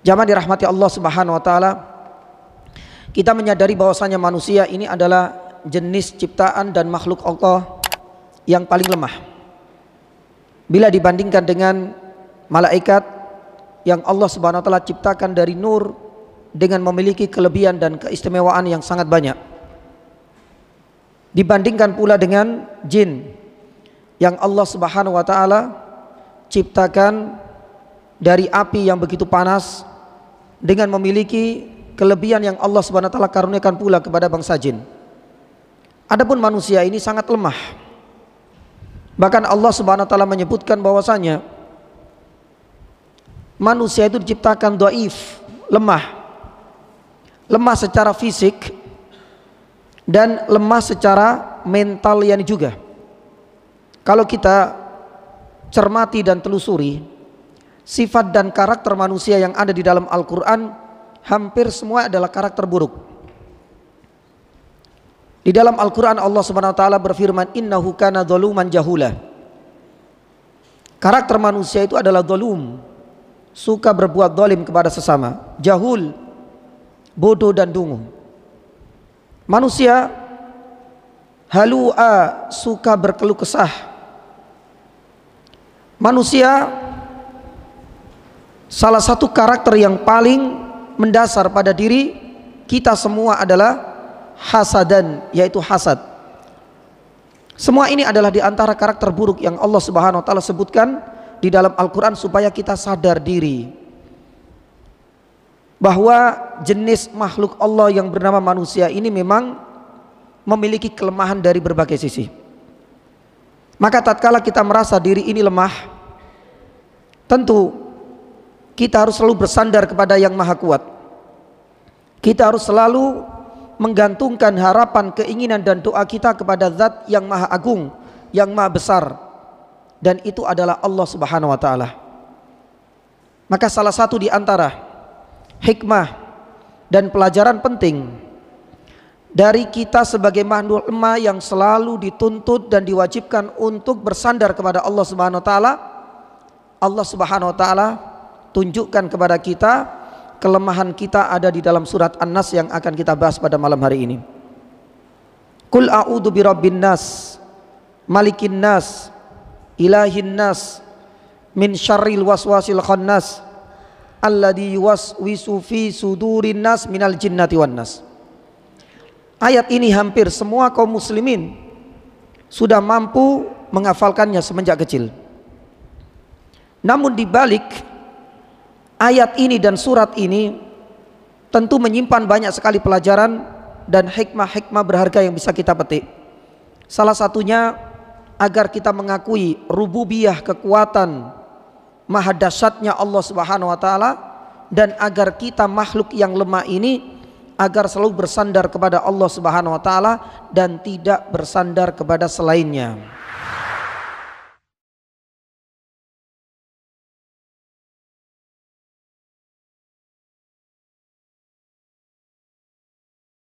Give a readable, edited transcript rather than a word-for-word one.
Jamaah dirahmati Allah Subhanahu wa taala, kita menyadari bahwasanya manusia ini adalah jenis ciptaan dan makhluk Allah yang paling lemah bila dibandingkan dengan malaikat yang Allah Subhanahu wa taala ciptakan dari nur dengan memiliki kelebihan dan keistimewaan yang sangat banyak. Dibandingkan pula dengan jin yang Allah Subhanahu wa taala ciptakan dari api yang begitu panas dengan memiliki kelebihan yang Allah Subhanahu wa taala karuniakan pula kepada bangsa jin. Adapun manusia ini sangat lemah. Bahkan Allah Subhanahu wa taala menyebutkan bahwasanya manusia itu diciptakan dhaif, lemah. Lemah secara fisik dan lemah secara mental yani juga. Kalau kita cermati dan telusuri sifat dan karakter manusia yang ada di dalam Al-Quran, hampir semua adalah karakter buruk. Di dalam Al-Quran Allah Subhanahu wa taala berfirman, innahu kana zaluman jahula. Karakter manusia itu adalah zalum, suka berbuat zalim kepada sesama, jahul, bodoh dan dungu. Manusia halua, suka berkeluh kesah. Manusia salah satu karakter yang paling mendasar pada diri kita semua adalah hasadan, yaitu hasad. Semua ini adalah di antara karakter buruk yang Allah Subhanahu wa taala sebutkan di dalam Al-Quran supaya kita sadar diri bahwa jenis makhluk Allah yang bernama manusia ini memang memiliki kelemahan dari berbagai sisi. Maka tatkala kita merasa diri ini lemah, tentu kita harus selalu bersandar kepada yang maha kuat. Kita harus selalu menggantungkan harapan, keinginan dan doa kita kepada zat yang maha agung, yang maha besar, dan itu adalah Allah Subhanahu wa taala. Maka salah satu di antara hikmah dan pelajaran penting dari kita sebagai makhluk lemah yang selalu dituntut dan diwajibkan untuk bersandar kepada Allah Subhanahu wa taala, Allah Subhanahu wa taala tunjukkan kepada kita kelemahan kita ada di dalam surat An-Nas yang akan kita bahas pada malam hari ini. Qul a'udzu birabbin nas, malikin nas, ilahin nas, min syarril waswasil khannas, alladzi yuwaswisu fi sudurin nas minal jinnati wan nas. Ayat ini hampir semua kaum muslimin sudah mampu menghafalkannya semenjak kecil. Namun di balik ayat ini dan surat ini tentu menyimpan banyak sekali pelajaran dan hikmah-hikmah berharga yang bisa kita petik. Salah satunya agar kita mengakui rububiyah, kekuatan maha dahsyatnya Allah Subhanahu wa taala, dan agar kita makhluk yang lemah ini agar selalu bersandar kepada Allah Subhanahu wa taala dan tidak bersandar kepada selainnya.